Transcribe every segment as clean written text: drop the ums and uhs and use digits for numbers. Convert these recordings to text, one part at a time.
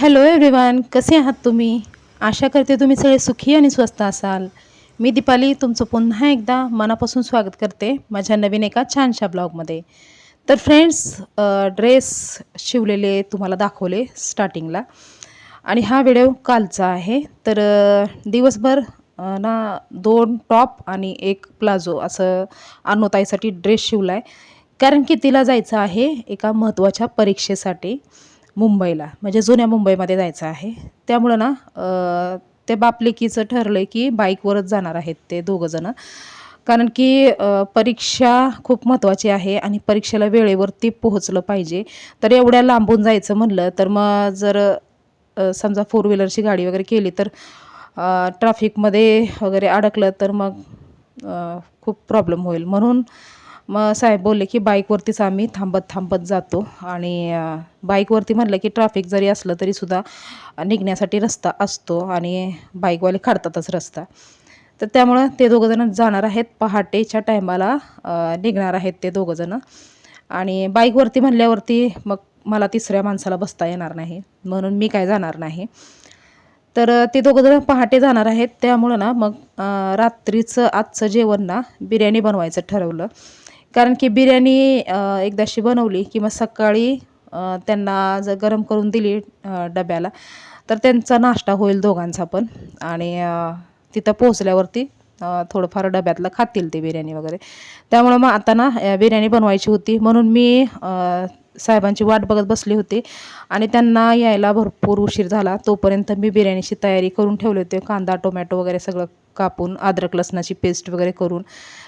Hello everyone, कसे आहात तुम्ही? आशा करते तुम्ही सगळे सुखी आणि स्वस्त असाल. मी दीपाली तुमचं पुन्हा एकदा मनापासून स्वागत करते माझ्या नवीन एका छानशा ब्लॉगमध्ये. तर फ्रेंड्स, ड्रेस शिवलेले तुम्हाला दाखवले स्टार्टिंगला आणि हा व्हिडिओ कालचा आहे. तर दिवसभर ना 2 टॉप आणि 1 प्लाझो असं अनुताईसाठी ड्रेस शिवला आहे. कारण की तिला जायचं आहे एका महत्त्वाच्या परीक्षेसाठी मुंबईला, म्हणजे जुन्या मुंबईमध्ये जायचं आहे. त्यामुळं ना ते बापलेकीचं ठरलं आहे की बाईकवरच जाणार आहेत ते दोघंजणं. कारण की परीक्षा खूप महत्त्वाची आहे आणि परीक्षेला वेळेवरती पोहोचलं पाहिजे. तर एवढ्या लांबून जायचं म्हणलं तर मग जर समजा फोर व्हीलरची गाडी वगैरे केली तर ट्रॅफिकमध्ये वगैरे अडकलं तर मग खूप प्रॉब्लेम होईल. म्हणून मग साहेब बोलले की बाईकवरतीच आम्ही थांबत जातो आणि बाईकवरती म्हटलं की ट्रॅफिक जरी असलं तरीसुद्धा निघण्यासाठी रस्ता असतो आणि बाईकवाले काढतातच रस्ता. तर त्यामुळं ते दोघंजणं जाणार आहेत. पहाटेच्या टायमाला निघणार आहेत ते दोघंजणं आणि बाईकवरती म्हणल्यावरती मग मला तिसऱ्या माणसाला बसता येणार नाही, म्हणून मी काय जाणार नाही. तर ते दोघंजणं पहाटे जाणार आहेत. त्यामुळं ना मग रात्रीचं आजचं जेवण ना बिर्याणी बनवायचं ठरवलं. कारण की बिर्याणी एकदाशी बनवली की मग सकाळी त्यांना जर गरम करून दिली डब्याला तर त्यांचा नाश्ता होईल दोघांचा पण आणि तिथं पोहोचल्यावरती थोडंफार डब्यातलं खातील ते बिर्याणी वगैरे. त्यामुळं मग आता ना बिर्याणी बनवायची होती म्हणून मी साहेबांची वाट बघत बसली होती आणि त्यांना यायला भरपूर उशीर झाला. तोपर्यंत मी बिर्याणीची तयारी करून ठेवली होती. कांदा, टोमॅटो वगैरे सगळं कापून, अद्रक लसणाची पेस्ट वगैरे करून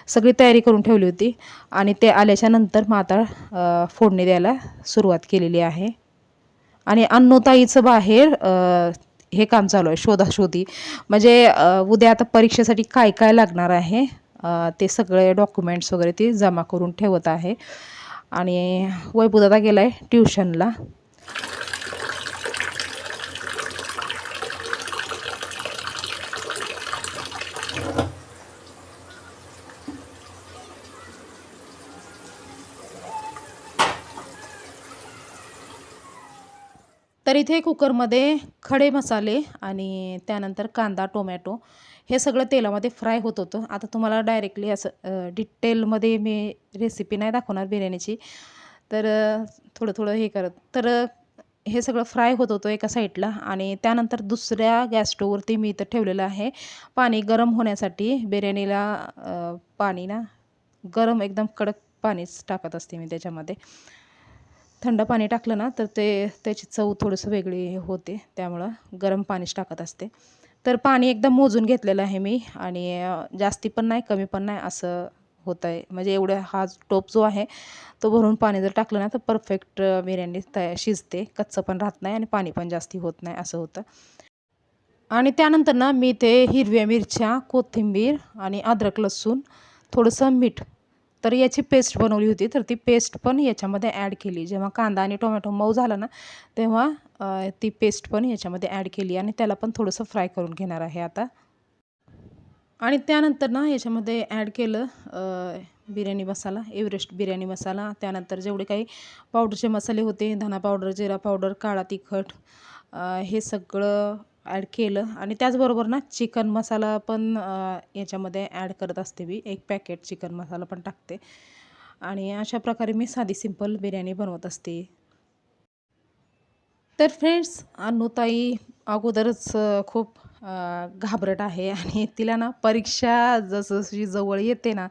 सगळी तयारी करून ठेवली होती आणि ते आल्याच्या नंतर मग आता फोडणी द्यायला सुरुवात केलेली आहे. आणि अन्नूताईचं बाहेर हे काम चालू आहे, शोधाशोधी. म्हणजे उद्या आता परीक्षेसाठी काय काय लागणार आहे ते सगळे डॉक्युमेंट्स वगैरे ती जमा करून ठेवत आहे. आणि वैभवदादा गेला आहे ट्युशनला. तर इथे कुकरमध्ये खडे मसाले आणि त्यानंतर कांदा, टोमॅटो हे सगळं तेलामध्ये फ्राय होत होतं. आता तुम्हाला डायरेक्टली असं डिटेलमध्ये मी रेसिपी नाही दाखवणार बिर्याणीची. तर थोडं हे करत तर हे सगळं फ्राय होत होतं एका साईडला आणि त्यानंतर दुसऱ्या गॅस स्टोववरती मी इथं ठेवलेलं आहे पाणी गरम होण्यासाठी. बिर्याणीला पाणी ना गरम एकदम कडक पाणीच टाकत असते मी त्याच्यामध्ये. थंड पाणी टाकलं ना तर त्याची चव थोडंसं वेगळी होते, त्यामुळं गरम पाणीच टाकत असते. तर पाणी एकदम मोजून घेतलेलं आहे मी आणि जास्ती पण नाही कमी पण नाही असं होतं आहे. म्हणजे एवढं हा टोप जो आहे तो भरून पाणी जर टाकलं ना तर परफेक्ट बिर्याणी शिजते, कच्चं पण राहत नाही आणि पाणी पण जास्ती होत नाही असं होतं. आणि त्यानंतर ना मी ते हिरव्या मिरच्या, कोथिंबीर आणि अद्रक लसूण, थोडंसं मीठ, तर याची पेस्ट बनवली होती. तर ती पेस्ट पण याच्यामध्ये ॲड केली. जेव्हा कांदा आणि टोमॅटो मऊ झाला ना तेव्हा ती पेस्ट पण याच्यामध्ये ॲड केली आणि त्याला पण थोडंसं फ्राय करून घेणार आहे आता. आणि त्यानंतर ना याच्यामध्ये ॲड केलं बिर्याणी मसाला, एव्हरेस्ट बिर्याणी मसाला. त्यानंतर जेवढे काही पावडरचे मसाले होते, धना पावडर, जिरा पावडर, काळा तिखट, हे सगळं ॲड केलं आणि त्याचबरोबर ना चिकन मसाला पण याच्यामध्ये ॲड करत असते मी. 1 पॅकेट चिकन मसाला पण टाकते आणि अशा प्रकारे मी साधी सिंपल बिर्याणी बनवत असते. तर फ्रेंड्स, अनुताई अगोदरच खूप घाबरट आहे आणि तिला ना परीक्षा जसं जवळ येते ना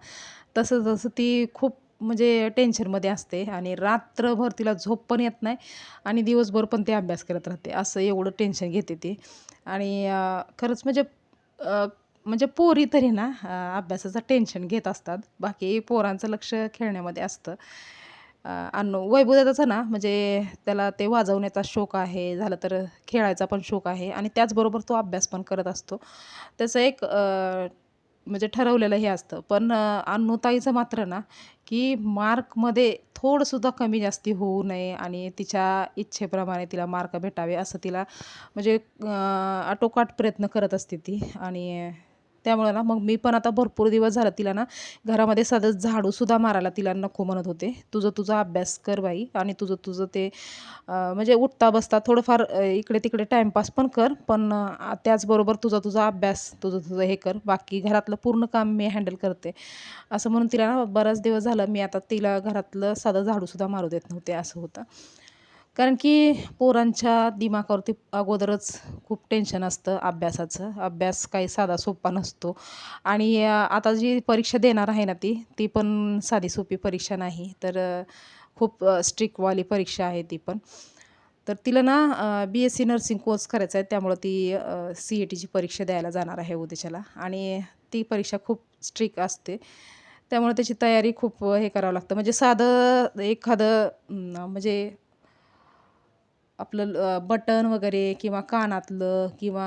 तसं ती खूप म्हणजे टेन्शनमध्ये असते आणि रात्रभर तिला झोप पण येत नाही आणि दिवसभर पण ती अभ्यास करत राहते. असं एवढं टेन्शन घेते ती. आणि खरंच म्हणजे अ, म्हणजे पोरी तरी ना अभ्यासाचं टेन्शन घेत असतात. बाकी पोरांचं लक्ष खेळण्यामध्ये असतं. वैभवदादाचा ना म्हणजे त्याला ते वाजवण्याचा शौक आहे, झालं तर खेळायचा पण शौक आहे आणि त्याचबरोबर तो अभ्यास पण करत असतो. त्याचं एक म्हणजे ठरवलेलं हे असतं. पण अन्नूताईचं मात्र ना, की मार्कमध्ये थोडंसुद्धा कमी जास्ती होऊ नये आणि तिच्या इच्छेप्रमाणे तिला मार्क भेटावे असं तिला म्हणजे आटोकाट प्रयत्न करत असते ती आणि त्यामुळे ना मग मी पण आता भरपूर दिवस झाला तिला ना घरामध्ये साधं झाडूसुद्धा मारायला तिला नको म्हणत होते. तुझा अभ्यास कर बाई आणि तुझं ते म्हणजे उठता बसता थोडंफार इकडे तिकडे टाईमपास पण कर, पण त्याचबरोबर तुझा अभ्यास तुझं हे कर, बाकी घरातलं पूर्ण काम मी हँडल करते. असं म्हणून तिला ना बराच दिवस झालं मी आता तिला घरातलं साधं झाडूसुद्धा मारू देत नव्हते, असं होतं. कारण की पोरांच्या दिमागावरती अगोदरच खूप टेन्शन असतं अभ्यासाचं. अभ्यास काही साधा सोपा नसतो आणि आता जी परीक्षा देणार आहे ना ती पण साधी सोपी परीक्षा नाही. तर खूप स्ट्रिक्टवाली परीक्षा आहे ती पण. तर तिला ना BSc नर्सिंग कोर्स करायचा आहे, त्यामुळं ती CETची परीक्षा द्यायला जाणार आहे उद्याच्याला आणि ती परीक्षा खूप स्ट्रिक्ट असते. त्यामुळे त्याची तयारी खूप हे करावं लागतं. म्हणजे साधं एखादं म्हणजे आपलं बटन वगैरे किंवा कानातलं किंवा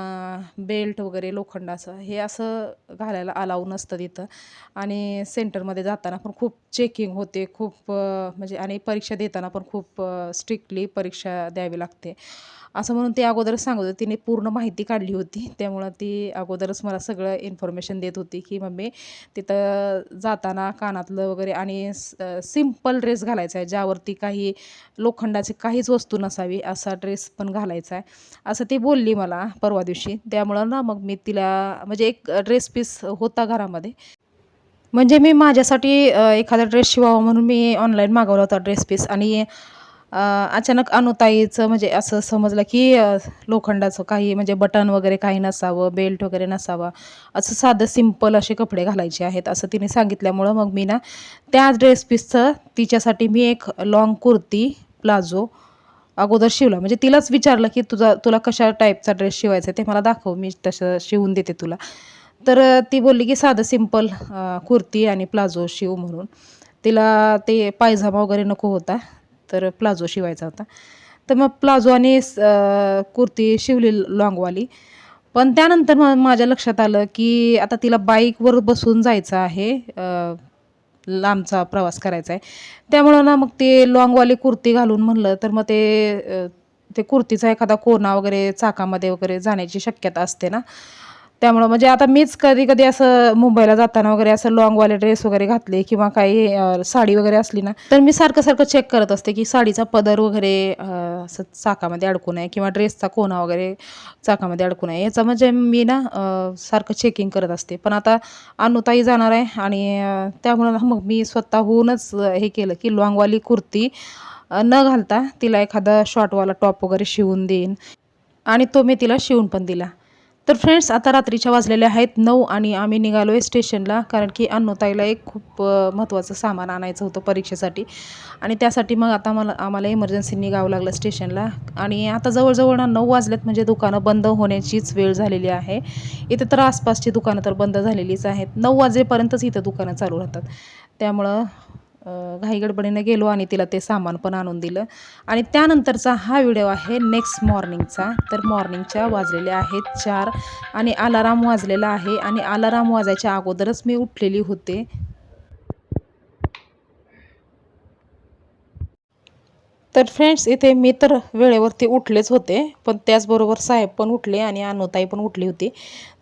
बेल्ट वगैरे लोखंडाचं हे असं घालायला अलाऊ नसतं तिथं. आणि सेंटरमध्ये जाताना पण खूप चेकिंग होते, खूप म्हणजे आणि परीक्षा देताना पण खूप स्ट्रिक्टली परीक्षा द्यावी लागते. असं म्हणून ती अगोदरच सांगत होती. तिने पूर्ण माहिती काढली होती. त्यामुळं ती अगोदरच मला सगळं इन्फॉर्मेशन देत होती, की मम्मी तिथं जाताना कानातलं वगैरे आणि सिंपल ड्रेस घालायचा आहे, ज्यावरती काही लोखंडाची काहीच वस्तू नसावी असा ड्रेस पण घालायचा आहे, असं ती बोलली मला परवा दिवशी. त्यामुळं ना मग मी तिला म्हणजे एक ड्रेस पीस होता घरामध्ये. म्हणजे मी माझ्यासाठी एखादा ड्रेस शिवावा म्हणून मी ऑनलाईन मागवला होता ड्रेस पीस आणि अचानक अनुताईचं म्हणजे असं समजलं की लोखंडाचं काही म्हणजे बटन वगैरे काही नसावं, बेल्ट वगैरे नसावा, असं साधं सिंपल असे कपडे घालायचे आहेत असं तिने सांगितल्यामुळं मग मी ना त्या ड्रेस पीसचं तिच्यासाठी मी एक लाँग कुर्ती प्लाझो अगोदर शिवला. म्हणजे तिलाच विचारलं की तुला कशा टाईपचा ड्रेस शिवायचा आहे ते मला दाखव, मी तसं शिवून देते तुला. तर ती बोलली की साधं सिंपल कुर्ती आणि प्लाझो शिव म्हणून. तिला ते पायजामा वगैरे नको होता, तर प्लाझो शिवायचा होता. तर मग प्लाझो आणि कुर्ती शिवली लाँगवाली. पण त्यानंतर माझ्या लक्षात आलं की आता तिला बाईकवर बसून जायचं आहे, लांबचा प्रवास करायचा आहे. त्यामुळं ना मग ते लाँगवाली कुर्ती घालून म्हणलं तर मग ते कुर्तीचा एखादा कोना वगैरे चाकामध्ये वगैरे जाण्याची शक्यता असते ना. त्यामुळं म्हणजे आता मीच कधी-कधी असं मुंबईला जाताना वगैरे असं लाँगवाले ड्रेस वगैरे घातले किंवा काही साडी वगैरे असली ना, तर मी सारखं-सारखं चेक करत असते, की साडीचा पदर वगैरे असं चाकामध्ये अडकू नये किंवा ड्रेसचा कोना वगैरे चाकामध्ये अडकू नये. याचं म्हणजे मी ना सारखं चेकिंग करत असते. पण आता अनुताई जाणार आहे आणि त्यामुळं ना मग मी स्वतःहूनच हे केलं, की लाँगवाली कुर्ती न घालता तिला एखादा शॉर्टवाला टॉप वगैरे शिवून देईन आणि तो मी तिला शिवून पण दिला. तर फ्रेंड्स आता रात्रीच्या वाजलेल्या आहेत 9 आणि आम्ही निघालो आहे स्टेशनला, कारण की अन्नूताईला एक खूप महत्त्वाचं सामान आणायचं होतं परीक्षेसाठी आणि त्यासाठी मग आता आम्हाला इमर्जन्सी निघावं लागलं स्टेशनला. आणि आता जवळजवळ ना 9 वाजलेत म्हणजे दुकानं बंद होण्याचीच वेळ झालेली आहे. इथे तर आसपासची दुकानं तर बंद झालेलीच आहेत. 9 वाजेपर्यंतच इथं दुकानं चालू राहतात. त्यामुळं घाईगडबडीने गेलो आणि तिला ते सामान पण आणून दिलं. आणि त्यानंतरचा हा व्हिडिओ आहे नेक्स्ट मॉर्निंगचा. तर मॉर्निंगच्या वाजलेले आहेत 4 आणि अलाराम वाजलेला आहे आणि अलाराम वाजायच्या अगोदरच मी उठलेली होते. तर फ्रेंड्स इथे मी तर वेळेवरती उठलेच होते, पण त्याचबरोबर साहेब पण उठले आणि अनुताई पण उठली होती.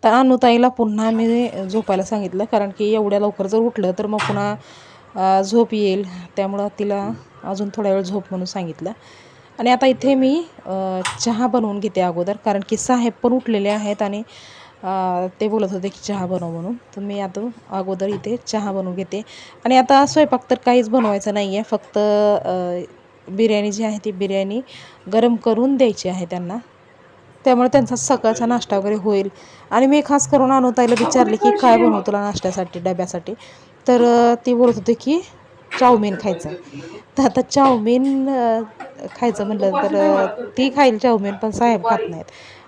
तर अनुताईला पुन्हा मी झोपायला सांगितलं, कारण की एवढ्या लवकर जर उठलं तर मग पुन्हा झोप येईल. त्यामुळं तिला अजून थोडा वेळ झोप म्हणून सांगितलं. आणि आता इथे मी चहा बनवून घेते अगोदर, कारण की साहेब पण उठलेले आहेत आणि ते बोलत होते की चहा बनव म्हणून. तर मी आता अगोदर इथे चहा बनवून घेते. आणि आता स्वयंपाक तर काहीच बनवायचं नाही आहे, फक्त बिर्याणी जी आहे ती बिर्याणी गरम करून द्यायची आहे त्यांना. त्यामुळे त्यांचा सकाळचा नाश्ता वगैरे होईल. आणि मी खास करून अनुताईला विचारले की काय बनवू तुला नाश्त्यासाठी डब्यासाठी. तर ती बोलत होते की चाऊमिन खायचं. तर आता चाऊमिन खायचं म्हटलं तर ती खाईल चाऊमिन, पण साहेब खात नाहीत.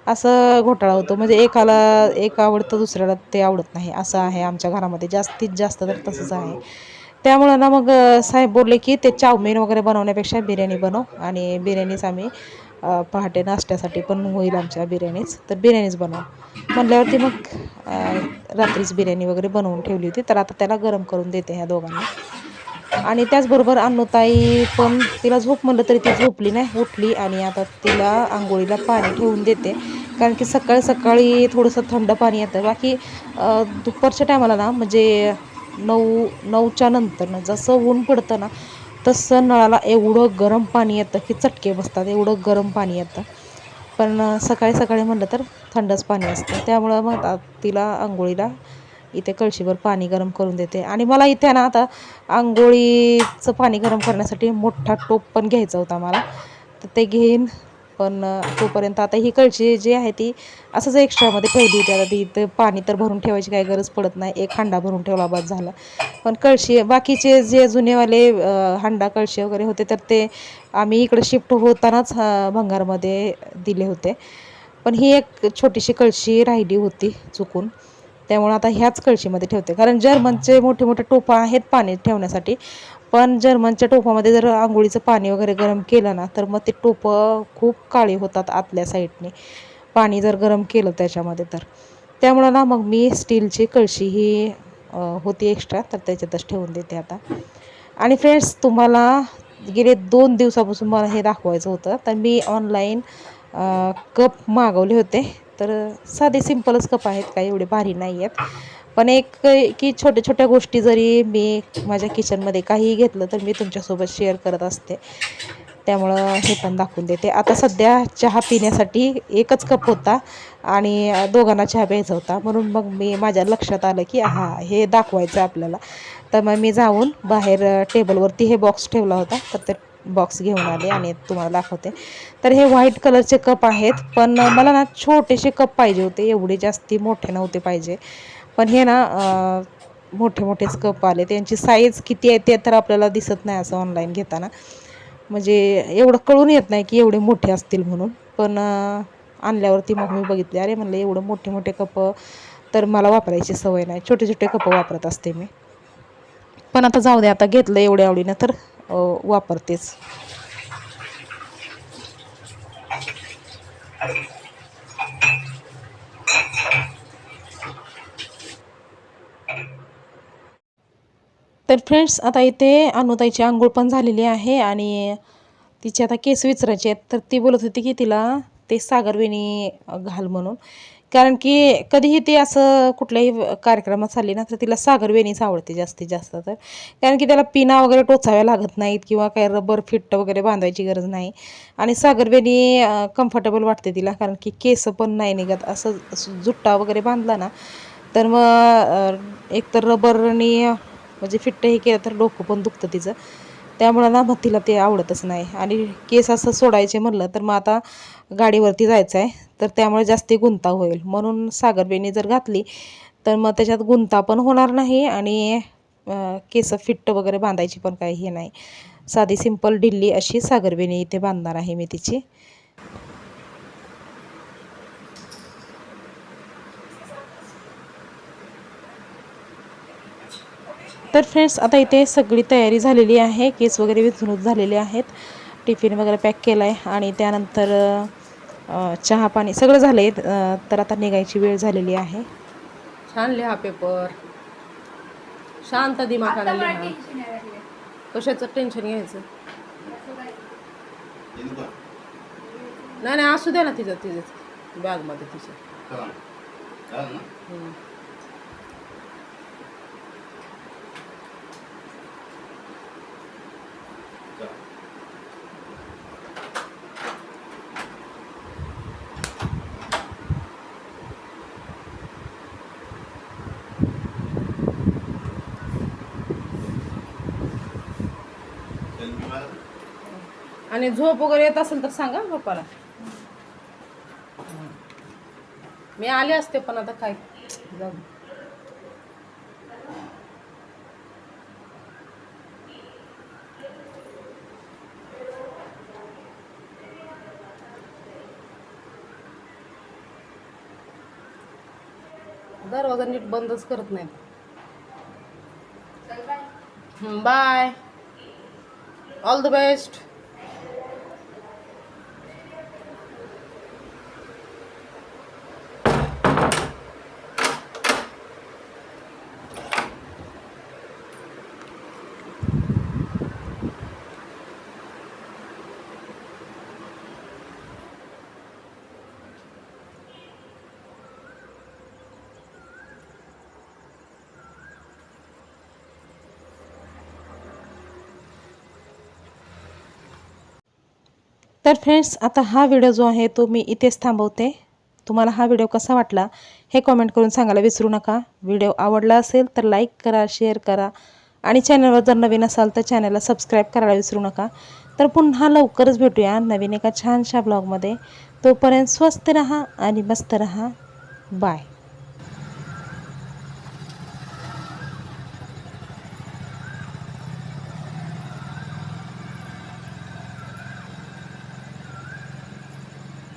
असं घोटाळा होतो. म्हणजे एक आवडतं दुसऱ्याला ते आवडत नाही, असं आहे आमच्या घरामध्ये जास्तीत जास्त तर तसंच आहे. त्यामुळं ना मग साहेब बोलले की ते चाऊमिन वगैरे बनवण्यापेक्षा बिर्याणी बनव. आणि बिर्याणीच आम्ही पहाटे नाश्त्यासाठी पण होईल आमच्या बिर्याणीच, तर बिर्याणीच बनव म्हटल्यावरती मग रात्रीच बिर्याणी वगैरे बनवून ठेवली होती. तर आता त्याला गरम करून देते ह्या दोघांना. आणि त्याचबरोबर अन्नूताई पण तिला झोप म्हणलं तरी ती झोपली नाही, उठली आणि आता तिला अंघोळीला पाणी ठेवून देते. कारण की सकाळी सकाळी थोडंसं थंड पाणी येतं. बाकी दुपारच्या टायमाला ना म्हणजे 9च्या नंतर ना जसं ऊन पडतं ना तसं नळाला एवढं गरम पाणी येतं की चटके बसतात, एवढं गरम पाणी येतं. पण सकाळी सकाळी म्हणलं तर थंडच पाणी असतं. त्यामुळं मग तिला अंघोळीला इथे कळशीभर पाणी गरम करून देते. आणि मला इथे ना आता अंघोळीचं पाणी गरम करण्यासाठी मोठा टोप पण घ्यायचा होता मला, तर ते घेईन. पण तोपर्यंत आता ही कळशी जी आहे ती असंच एक्स्ट्रामध्ये ठेवली होती. आता ती इथं पाणी तर भरून ठेवायची काही गरज पडत नाही, एक हांडा भरून ठेवला बस झालं. पण कळशी बाकीचे जे जुनेवाले हांडा कळशी वगैरे होते तर ते आम्ही इकडे शिफ्ट होतानाच भंगारमध्ये दिले होते. पण ही एक छोटीशी कळशी राहिली होती चुकून, त्यामुळे आता ह्याच कळशीमध्ये ठेवते. कारण जर्मनचे मोठे मोठे टोपं आहेत पाणी ठेवण्यासाठी, पण जर्मनच्या टोपामध्ये जर अंघोळीचं पाणी वगैरे गरम केलं ना तर मग ते टोपं खूप काळी होतात आतल्या साईडने, पाणी जर गरम केलं त्याच्यामध्ये तर. त्यामुळं ना मग मी स्टीलची कळशी ही होती एक्स्ट्रा तर त्याच्यातच ठेवून देते आता. आणि फ्रेंड्स, तुम्हाला गेले 2 दिवसापासून मला हे दाखवायचं होतं, तर मी ऑनलाईन कप मागवले होते. तर साधे सिंपलच कप आहेत, काही एवढे भारी नाही आहेत. पण एक की छोट्या छोट्या गोष्टी जरी मी माझ्या किचनमध्ये काहीही घेतलं तर मी तुमच्यासोबत शेअर करत असते. त्यामुळं हे पण दाखवून देते. आता सध्या चहा पिण्यासाठी एकच कप होता आणि दोघांना चहा प्यायचा होता. म्हणून मग माझ्या लक्षात आलं की हां, हे दाखवायचं आपल्याला. तर मग मी जाऊन बाहेर टेबलवरती हे बॉक्स ठेवला होता, तर ते बॉक्स घेऊन आले आणि तुम्हाला दाखवते. तर हे व्हाईट कलरचे कप आहेत, पण मला ना छोटेसे कप पाहिजे होते, एवढे जास्ती मोठे नव्हते पाहिजे. पण हे ना मोठे मोठेच कप आले. त्यांची साईज किती आहे ते तर आपल्याला दिसत नाही असं ऑनलाईन घेताना. म्हणजे एवढं कळून येत नाही की एवढे मोठे असतील म्हणून. पण आणल्यावरती मग मी बघितले, अरे म्हणलं एवढं मोठे मोठे कपं तर मला वापरायची सवय नाही, छोटे छोटे कपं वापरत असते मी. पण आता जाऊ दे, आता घेतलं एवढ्या आवडीनं तर वापरतेच. तर फ्रेंड्स, आता इथे अनुताईची अंघोळ पण झालेली आहे आणि तिचे आता केस विचरायचे आहेत. तर ती बोलत होती की तिला ते सागरवेणी घाल म्हणून. कारण की कधीही ती असं कुठल्याही कार्यक्रमात चालली ना तर तिला सागरवेणीच आवडते जास्तीत जास्त तर. कारण की त्याला पिना वगैरे टोचाव्या लागत नाहीत किंवा काही रबर फिट्ट वगैरे बांधायची गरज नाही. आणि सागरवेणी कम्फर्टेबल वाटते तिला, कारण की केस पण नाही निघत. असं जुट्टा वगैरे बांधला ना तर मग एकतर रबरनी म्हणजे फिट्ट हे केलं तर डोकं पण दुखतं तिचं. त्यामुळं ना मग तिला ते आवडतच नाही. आणि केस असं सोडायचे म्हणलं तर मग आता गाडीवरती जायचं आहे, तर त्यामुळे जास्ती गुंता होईल. म्हणून सागरवेणी जर घातली तर मग त्याच्यात गुंता पण होणार नाही आणि केस फिट्ट वगैरे बांधायची पण काही हे नाही. साधी सिंपल ढिल्ली अशी सागरवेणी इथे बांधणार आहे मी तिची. तर फ्रेंड्स, आता इथे सगळी तयारी झालेली आहे. केस वगैरे विचरून झालेले आहेत, टिफिन वगैरे पॅक केला आहे आणि त्यानंतर चहा पाणी सगळं झालं आहे. तर आता निघायची वेळ झालेली आहे. छान लिहा पेपर, शांत दिमाखाला लिहा. कशाचं टेन्शन घ्यायचं नाही, नाही असू द्या ना, तिचं तिचं बॅगमध्ये तिच्या. आणि झोप वगैरे येत असेल तर सांगा पप्पाला. मी आले असते पण आता काय जाऊ. दरवाजा नीट बंदच करत नाहीत. Bye, all the best. तर फ्रेंड्स, आता हा व्हिडिओ जो आहे तो मी इथेच थांबवते. तुम्हाला हा व्हिडिओ कसा वाटला हे कमेंट करून सांगायला विसरू नका. व्हिडिओ आवडला असेल तर लाईक करा, शेअर करा आणि चॅनलवर जर नवीन असाल तर चॅनलला सबस्क्राईब करायला विसरू नका. तर पुन्हा लवकरच भेटूया नवीन एका छानशा ब्लॉगमध्ये. तोपर्यंत स्वस्त रहा आणि मस्त रहा. बाय.